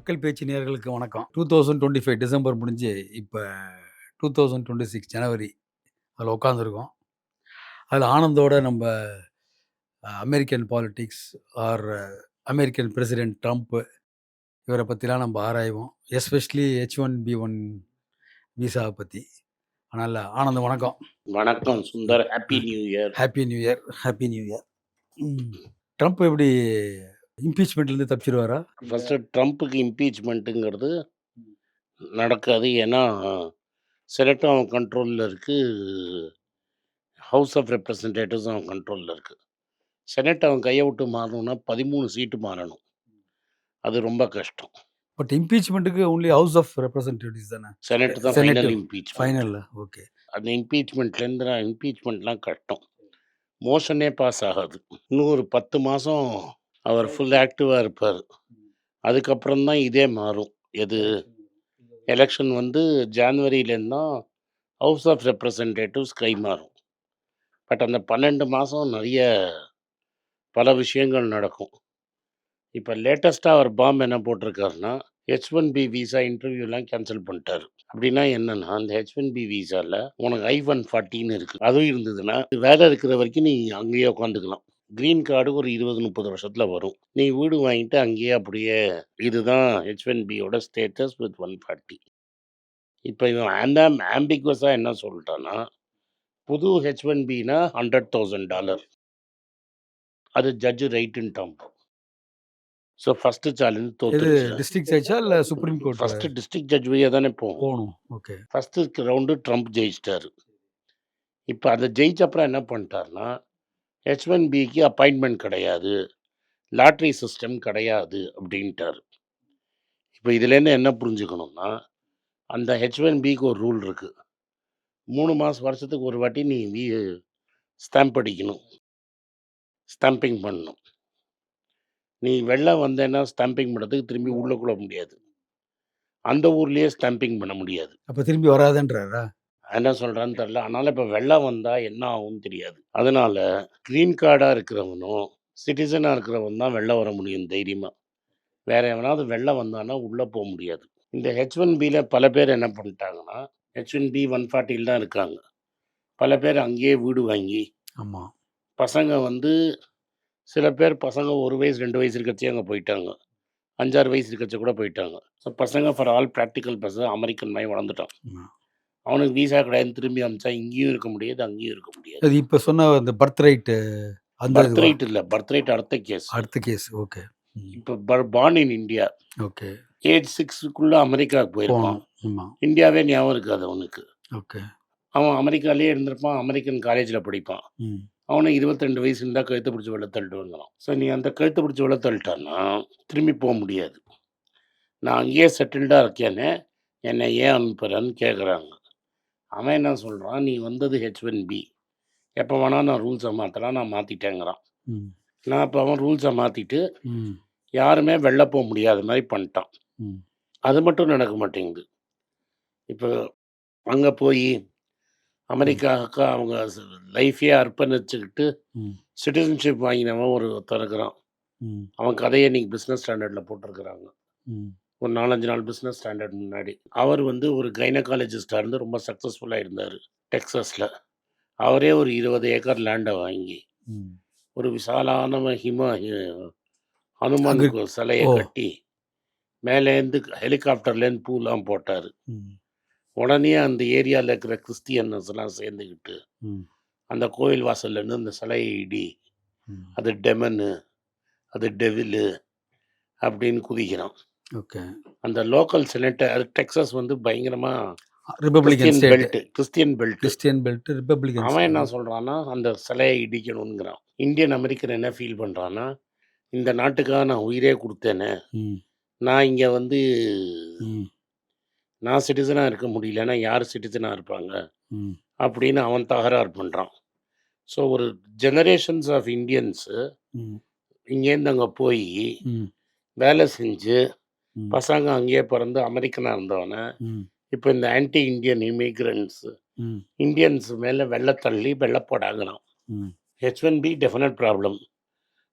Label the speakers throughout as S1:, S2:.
S1: மக்கள் பேச்சு நேயர்களுக்கு வணக்கம். 2025 டிசம்பர் முடிஞ்சு, இப்ப 2026 ஜனவரி அதில உட்காந்துருக்கோம். அதில ஆனந்தோட நம்ப American politics or American president Trump இவர பத்திலாம் நம்ம ஆராய்வோம். எஸ்பெஷலி H1B1 விசாவ பத்தி. அதனால ஆனந்த் வணக்கம்.
S2: வணக்கம் Sundar. Happy new year.
S1: Happy new year. Happy new year. Trump எப்படி இம்பீச்மென்ட்லேருந்து தப்பிச்சிருவாரா?
S2: ஃபர்ஸ்ட் ட்ரம்ப்புக்கு இம்பீச்மெண்ட்டுங்கிறது நடக்காது. ஏன்னா செனட்டும் அவன் கண்ட்ரோலில் இருக்கு, ஹவுஸ் ஆஃப் ரெப்ரசன்டேட்டிவ்ஸும் அவன் கண்ட்ரோலில் இருக்கு. செனட் அவன் கையை விட்டு மாறணும்னா 13 சீட்டு மாறணும். அது ரொம்ப கஷ்டம்.
S1: பட் இம்பீச்மென்ட்க்கு ஒன்லி ஹவுஸ் ஆஃப் ரெப்ரசன்டேட்டிவ்ஸ் தானே.
S2: செனட் தான் ஃபைனல் இம்பீச்மெண்ட்.
S1: ஃபைனல்ல ஓகே.
S2: அந்த இம்பீச்மெண்ட்லாம் கஷ்டம். மோஷனே பாஸ் ஆகாது. இன்னும் ஒரு 10 மாதம் அவர் ஃபுல் ஆக்டிவாக இருப்பார். அதுக்கப்புறம் தான் இதே மாறும். எது எலெக்ஷன் வந்து ஜான்வரியிலேருந்து தான் ஹவுஸ் ஆஃப் ரெப்ரசன்டேட்டிவ்ஸ் கை மாறும். பட் அந்த 12 மாதம் நிறைய பல விஷயங்கள் நடக்கும். இப்போ லேட்டஸ்ட்டாக அவர் பாம் என்ன போட்டிருக்காருன்னா, H1B விசா இன்டர்வியூலாம் கேன்சல் பண்ணிட்டாரு. அப்படின்னா என்னன்னா, அந்த H1B விசாவில் உனக்கு I-140ன்னு இருக்குது. அதுவும் இருந்ததுன்னா வேலை இருக்கிற வரைக்கும் நீ அங்கேயே உட்காந்துக்கலாம். க்ரீன் கார்டு ஒரு 20-30 வருஷத்தில் வரும். நீ வீடு வாங்கிட்டு அங்கேயே அப்படியே. இதுதான் H1Bயோட ஸ்டேட்டஸ் வித் 140. இப்போ இவன் ஆம்பிகுவஸாக என்ன சொல்லிட்டான்னா, புது H1Bனா $100,000. அது ஜட்ஜு ரைட்டுன்ட்டான். ஸோ ஃபஸ்ட்டு சேலஞ்ச் தோத்துருச்சு.
S1: டிஸ்ட்ரிக்ட் ஜட்ஜா இல்லை supreme court?
S2: First district judge வழியாக தானே போகணும்.
S1: ஓகே.
S2: ஃபஸ்ட்டு ரவுண்டு ட்ரம்ப் ஜெயிச்சிட்டாரு. இப்போ அதை ஜெயிச்ச அப்புறம் என்ன பண்ணிட்டாருன்னா, H1Bக்கு அப்பாயின்மெண்ட் கிடையாது, லாட்ரி சிஸ்டம் கிடையாது அப்படின்ட்டார். இப்போ இதுலேருந்து என்ன புரிஞ்சுக்கணும்னா, அந்த H1Bக்கு ஒரு ரூல் இருக்குது. 3 வருஷத்துக்கு ஒரு வாட்டி நீ ஸ்டாம்ப் அடிக்கணும், ஸ்டாம்பிங் பண்ணணும். நீ வெளில வந்தேன்னா ஸ்டாம்பிங் பண்ணுறதுக்கு திரும்பி உள்ளக்குள்ள முடியாது. அந்த ஊர்லேயே ஸ்டாம்பிங் பண்ண முடியாது.
S1: அப்போ திரும்பி வராதுன்றாரா?
S2: என்ன சொல்கிறான்னு தெரில. அதனால் இப்போ வெள்ளம் வந்தால் என்ன ஆகும்னு தெரியாது. அதனால் க்ரீன் கார்டாக இருக்கிறவனும் சிட்டிசனாக இருக்கிறவன் தான் வெளில வர முடியும் தைரியமாக. வேறு எவனாவது வெளில வந்தான்னா உள்ளே போக முடியாது. இந்த H1Bயில் பல பேர் என்ன பண்ணிட்டாங்கன்னா, H1B 140 தான் இருக்காங்க. பல பேர் அங்கேயே வீடு வாங்கி,
S1: ஆமாம்,
S2: பசங்க வந்து சில பேர் பசங்க 1 வயசு 2 வயசு இருக்கச்சே அங்கே போயிட்டாங்க, 5-6 வயசு இருக்கச்ச கூட போயிட்டாங்க. ஸோ பசங்க ஃபார் ஆல் ப்ராக்டிக்கல் பசங்க அமெரிக்கன் மாதிரி வளர்ந்துட்டான். அவனுக்கு வீசா கிடையாது, திரும்பி அமிச்சா இங்கேயும் இருக்க முடியாது அங்கேயும் இருக்க முடியாது.
S1: அது இப்போ சொன்ன அந்த பர்த் ரைட்டு, அந்த
S2: பர்த் ரைட் இல்லை, பர்த் ரைட் அடுத்த கேஸ்.
S1: ஓகே.
S2: இப்போ born in India,
S1: okay,
S2: age 6க்குள்ளே அமெரிக்காவுக்கு போயிருப்பான். இந்தியாவே ஞாபகம் இருக்காது அவனுக்கு.
S1: ஓகே.
S2: அவன் அமெரிக்காலே இருந்திருப்பான், அமெரிக்கன் காலேஜில் படிப்பான். அவனை 22 வயசு இருந்தால் கழுத்தை பிடிச்சி வெளில தள்ளிட்டு வந்துடும். ஸோ நீ அந்த கழுத்தை பிடிச்சி வெளில தள்ளிட்டான்னா திரும்பி போக முடியாது. நான் அங்கேயே செட்டில்டாக இருக்கேன்னு என்னை ஏன் அனுப்புகிறேன்னு கேட்குறாங்க. அவன் என்ன சொல்கிறான், நீ வந்தது H1B, எப்போ வேணால் நான் ரூல்ஸை மாற்றலாம், நான் மாற்றிட்டேங்கிறான். நான் இப்போ அவன் ரூல்ஸை மாற்றிட்டு யாருமே வெளில போக முடியாத மாதிரி பண்ணிட்டான். அது மட்டும் நடக்க மாட்டேங்குது. இப்போ அங்கே போய் அமெரிக்காவுக்கு அவங்க லைஃபே அர்ப்பணிச்சுக்கிட்டு சிட்டிசன்ஷிப் வாங்கினவன் ஒருத்தர் இருக்கிறான். அவன் கதையை இன்றைக்கி பிஸ்னஸ் ஸ்டாண்டர்டில் போட்டிருக்கிறாங்க. ஒரு 4-5 நாள் பிஸ்னஸ் ஸ்டாண்டர்ட் முன்னாடி. அவர் வந்து ஒரு கைனகாலஜிஸ்டாக இருந்து ரொம்ப சக்ஸஸ்ஃபுல்லாக இருந்தார் டெக்ஸஸில். அவரே ஒரு 20 ஏக்கர் லேண்டை வாங்கி ஒரு விசாலான ஹனுமான் சிலையை கட்டி மேலேருந்து ஹெலிகாப்டர்லேருந்து பூலாம் போட்டார். உடனே அந்த ஏரியாவில் இருக்கிற கிறிஸ்டியன்ஸ் எல்லாம் சேர்ந்துக்கிட்டு அந்த கோயில் வாசல்லேருந்து அந்த சிலையை இடி, அது டெமனு, அது டெவிலு அப்படின்னு குதிக்கிறான்.
S1: ஓகே.
S2: அந்த லோக்கல் செனட்டர், டெக்ஸஸ் வந்து பயங்கரமாக கிறிஸ்டியன் பெல்ட் ரிப்பப்ளிகன். அவன் என்ன சொல்கிறான்னா, அந்த சிலையை இடிக்கணுங்கிறான். இந்தியன் அமெரிக்கன் என்ன ஃபீல் பண்ணுறான்னா, இந்த நாட்டுக்காக நான் உயிரே கொடுத்தேனே, நான் இங்கே வந்து நான் சிட்டிசனாக இருக்க முடியலன்னா யார் சிட்டிசனாக இருப்பாங்க அப்படின்னு அவன் தகராறு பண்ணுறான். ஸோ ஒரு ஜெனரேஷன்ஸ் ஆஃப் இந்தியன்ஸு இங்கேருந்து அங்கே போய் வேலை செஞ்சு பசங்க அங்கேயே பிறந்து அமெரிக்கனாக இருந்தவன இப்போ இந்த ஆன்டி இண்டியன் இமிக்ரெண்ட்ஸு இந்தியன்ஸ் மேலே வெள்ளத்தள்ளி வெள்ளப்போடாங்கிறான். H1B definite problem.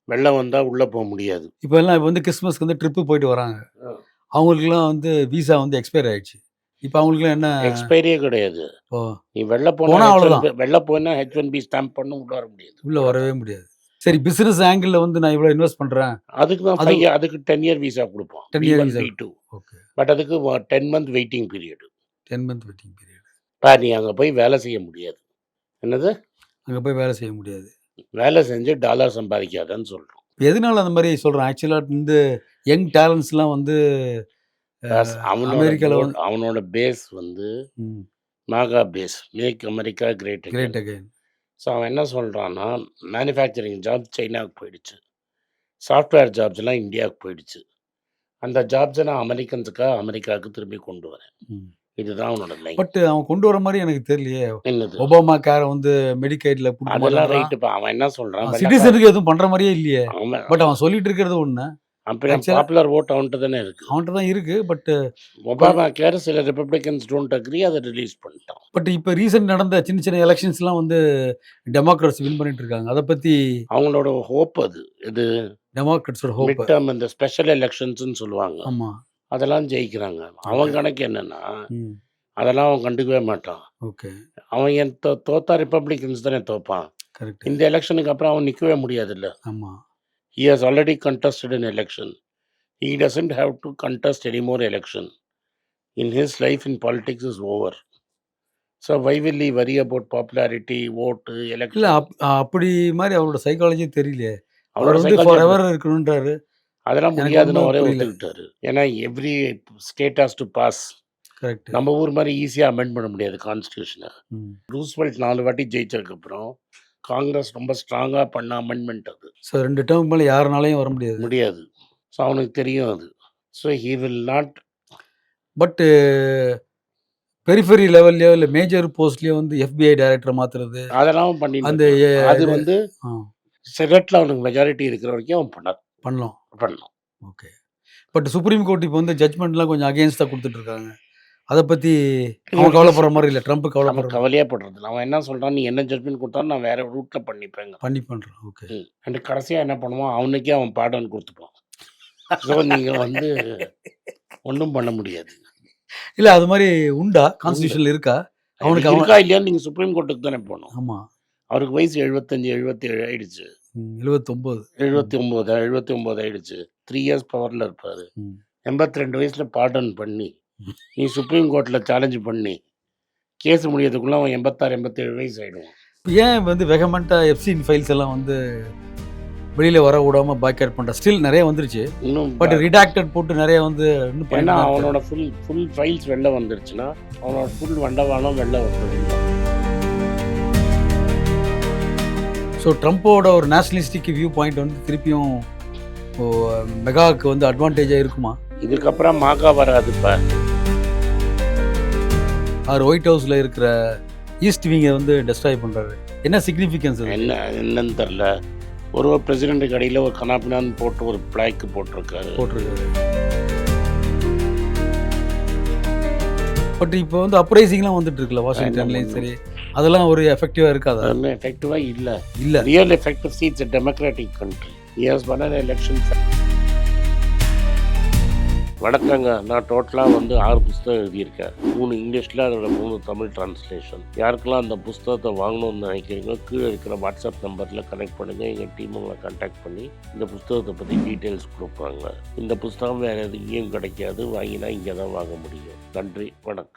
S2: வெள்ளம் வந்தால் உள்ளே போக முடியாது.
S1: இப்போ எல்லாம் வந்து கிறிஸ்மஸ்க்கு வந்து ட்ரிப்பு போயிட்டு வராங்க. அவங்களுக்குலாம் வந்து விசா வந்து எக்ஸ்பயர் ஆயிடுச்சு. இப்ப அவங்களுக்குலாம் என்ன
S2: எக்ஸ்பைரியே கிடையாது.
S1: ஓ
S2: நீ வெளில போனா
S1: போனா அவ்வளோதான்.
S2: வெளில போனா H1B ஸ்டாம்ப் பண்ண உள்ள வர முடியாது.
S1: உள்ள வரவே முடியாது. சரி பிசினஸ் ஆங்கிள்ல வந்து நான் இவ்வளோ இன்வெஸ்ட் பண்றேன்.
S2: அதுக்கு தான்
S1: அது
S2: அதுக்கு 10 இயர் விசா குடுப்பான்.
S1: 10 year
S2: B1,
S1: visa.
S2: B2.
S1: Okay.
S2: But அதுக்கு 10 month waiting period.
S1: 10 month waiting period.
S2: நீ அங்க போய் வேலை செய்ய முடியாது. என்னது?
S1: அங்க போய் வேலை செய்ய முடியாது.
S2: வேலை செஞ்சு டாலர் சம்பாதிக்காதன்னு சொல்றோம்.
S1: எதனால அந்த மாரி சொல்றேன்? ஆக்சுவலா வந்து யங் டேலண்ட்ஸ்லாம் வந்து அமெரிக்கால வந்து
S2: அவனோட பேஸ் வந்து
S1: ம்.
S2: MAGA face. Make America great
S1: great
S2: again.
S1: Again.
S2: So அவன் என்ன சொல்றான்னா, மேனுஃபேக்சரிங் ஜாப் சைனாவுக்கு போயிடுச்சு. சாஃப்ட்வேர் ஜாப்ஸ்லாம் இந்தியாவுக்கு போயிடுச்சு. அந்த ஜாப்ஸை நான் அமெரிக்காவுக்கு திரும்பி கொண்டு வரேன்.
S1: ம்.
S2: இதுதான் அவனோட லைன்.
S1: பட் அவன் கொண்டு வர மாரி எனக்கு தெரியலையே.
S2: என்னது?
S1: ஒபாமா கேர் வந்து மெடிக்கைட்ல குடுக்க
S2: அதெல்லாம்
S1: மாட்டாங்கறான்.
S2: ரைட்டுப்பா. அவன் என்ன சொல்றான்?
S1: சிட்டிசனுக்கு எதுவும் பண்ற மாரியே இல்லையே.
S2: அவன்
S1: பட் அவன் சொல்லிட்டு இருக்கிறது ஒண்ணு.
S2: அப்புறம்
S1: ஆக்சுவலா
S2: பாப்புலர் ஓட் அவன்கிட்ட தானே இருக்கு.
S1: அவன்ட்ட தான் இருக்கு.
S2: ஒபாமா கேர் சில ரிப்பப்ளிகன்ஸ் டோன்ட் அக்ரி, அதை ரிலீஸ் பண்ணிட்டான்.
S1: பட் இப்ப ரீசென்ட் நடந்த சின்ன சின்ன எலக்ஷன்ஸ்லாம் வந்து டெமோக்ராட்ஸ் வின் பண்ணிட்டு இருக்காங்க. அத பத்தி
S2: அவங்களோட ஹோப் அது. இது
S1: டெமோக்ராட்ஸோட ஹோப்.
S2: மிட் டேர்ம் இந்த ஸ்பெஷல் எலெக்ஷன்ஸ்னு சொல்லுவாங்க.
S1: ஆமா.
S2: அதெல்லாம் ஜெயிக்கிறாங்க. அவன் கணக்கு என்னன்னா,
S1: ம்.
S2: அதெல்லாம் அவன் கண்டுக்கவே மாட்டான்.
S1: ஓகே.
S2: அவன் என் தோத்தா ரிப்பப்ளிகன்ஸ் தானே தோப்பான்.
S1: கரெக்ட்.
S2: இந்த எலெக்ஷனுக்கு அப்புறம் அவன் நிற்கவே முடியாதுல்ல.
S1: ஆமா.
S2: He has already contested an election. He doesn't have to contest any more election. In his life in politics is over. So why will he worry about popularity, vote,
S1: இல்ல
S2: election?
S1: அப்படி மாரி அவரோட சைக்காலஜி தெரியலையே. அவர்
S2: அவரோட
S1: வந்து
S2: psychology
S1: forever இருக்கணுன்றாரு.
S2: அதெல்லாம்
S1: எனக்கு
S2: முடியாதுன்னு
S1: ஒண்ணும்
S2: அவரே
S1: புரியல.
S2: ஒத்துக்கிட்டாரு. ஏன்னா every state has to pass.
S1: Correct.
S2: நம்ம ஊர் மாதிரி ஈஸியா அமெண்ட் பண்ண முடியாது கான்ஸ்டிடியூஷனை.
S1: ம்.
S2: ரூஸ்வெல்ட் 4 வாட்டி ஜெயிச்சதுக்கு அப்புறம் காங்கிரஸ் ரொம்ப ஸ்ட்ராங்கா பண்ண அமெண்ட்மெண்ட் அது.
S1: ஸோ 2 டேர்ம் மேல யாருனாலயும் வர முடியாது.
S2: முடியாது. ஸோ அவனுக்கு தெரியும் அது. So he will not.
S1: But periphery லெவல்லயோ இல்ல மேஜர் போஸ்ட்லயோ வந்து FBI டைரக்டர் மாத்துறது.
S2: அதெல்லாம் பண்ணி
S1: அந்த
S2: அது வந்து
S1: ஆ
S2: செனட்ல அவனுக்கு மெஜாரிட்டி இருக்கிற வரைக்கும் அவன்
S1: பண்ணலாம்.
S2: பண்ணலாம்.
S1: ஓகே. பட் சுப்ரீம் கோர்ட் இப்போ வந்து ஜட்ஜ்மெண்ட்லாம் கொஞ்சம் அகைன்ஸ்டா குடுத்துட்டு இருக்காங்க. அத பத்தி அவன் கவலைப்படுற மாரி இல்ல. ட்ரம்ப்
S2: அவன்
S1: கவலைப்படுற
S2: கவலையே படுறது. அவன் என்ன சொல்றான், நீ என்ன ஜட்மெண்ட் கொடுத்தாலும் நான் வேற ரூட்ல பண்ணிப்பேங்க.
S1: பண்றான். ஓகே.
S2: அண்ட் கடைசியா என்ன பண்ணுவான், அவனுக்கே அவன் பாடம் கொடுத்துப்பான். ஸோ நீங்க வந்து ஒன்றும் பண்ண முடியாது.
S1: இல்ல அது மாரி உண்டா? கான்ஸ்டிடியூஷன்ல இருக்கா? அவனுக்கு
S2: இருக்கா இல்லையான்னு நீங்க சுப்ரீம் கோர்ட்டுக்கு தானே போகணும்.
S1: ஆமா.
S2: அவருக்கு வயசு 75, 77 ஆயிடுச்சு.
S1: 79.
S2: 79 ஆயிடுச்சு. 3 இயர்ஸ் பவர்ல இருப்பாரு. 82 வயசுல பாடன் பண்ணி நீ சுப்ரீம் கோர்ட்ல சேலஞ்ச் பண்ணி கேஸ் முடியறதுக்குள்ள அவன் 86, 87 வயசு ஆயிடுவான்.
S1: ஏன் வந்து வெகமெண்டா எப்சின் ஃபைல்ஸ் எல்லாம் வந்து வெளியில வர விடாம பாய்காட் பண்ற ஸ்டில் நிறைய வந்துருச்சு.
S2: இன்னும்
S1: பட் ரிடாக்டட் போட்டு நிறைய வந்து இன்னும்
S2: ஏன்னா
S1: பண்ணிட்டு தான்
S2: அவனோட ஃபுல் ஃபைல்ஸ் வெளில வந்துருச்சுன்னா அவனோட ஃபுல் வண்டவாளம் வெளில வந்துடும்.
S1: ஸோ ட்ரம்ப்போட ஒரு நேஷனலிஸ்டிக் வியூ பாயிண்ட் வந்து திருப்பியும் மெகாவுக்கு வந்து அட்வான்டேஜாக இருக்குமா?
S2: இதுக்கப்புறம் மாகா வராதுப்பா.
S1: அவர் ஒயிட் ஹவுஸில் இருக்கிற ஈஸ்ட் விங்கை வந்து டெஸ்ட்ராய் பண்ணுறாரு. என்ன சிக்னிஃபிகன்ஸ் அது?
S2: என்னன்னு தெரில. ஒரு பிரசிடென்ட்டுக்கு அடியில் ஒரு கனாபினான்னு போட்டு ஒரு பிளாக் போட்டிருக்காரு. பட்
S1: இப்போ வந்து அப்ரைசிங்லாம் வந்துட்டு இருக்குல்ல வாஷிங்டன்லேயும் சரி, அதெல்லாம் ஒரு எஃபெக்டிவாக இருக்காதா?
S2: ஒன்றும் எஃபெக்டிவாக இல்லை. Real effective seats democratic country. Years பண்ண எலெக்ஷன். வணக்கங்க. நான் டோட்டலாக வந்து 6 புஸ்தகம் எழுதியிருக்கேன். 3 இங்கிலீஷில், அதோட 3 தமிழ் டிரான்ஸ்லேஷன். யாருக்கெல்லாம் அந்த புஸ்தகத்தை வாங்கணும்னு நினைக்கிறீங்களோ கீழே இருக்கிற வாட்ஸ்அப் நம்பரில் கனெக்ட் பண்ணுங்கள். எங்கள் டீம் உங்களை கான்டாக்ட் பண்ணி இந்த புஸ்தகத்தை பற்றி டீட்டெயில்ஸ் கொடுப்பாங்க. இந்த புஸ்தகம் வேறு எங்கேயும் கிடைக்காது. வாங்கினா இங்கே தான் வாங்க முடியும். நன்றி, வணக்கம்.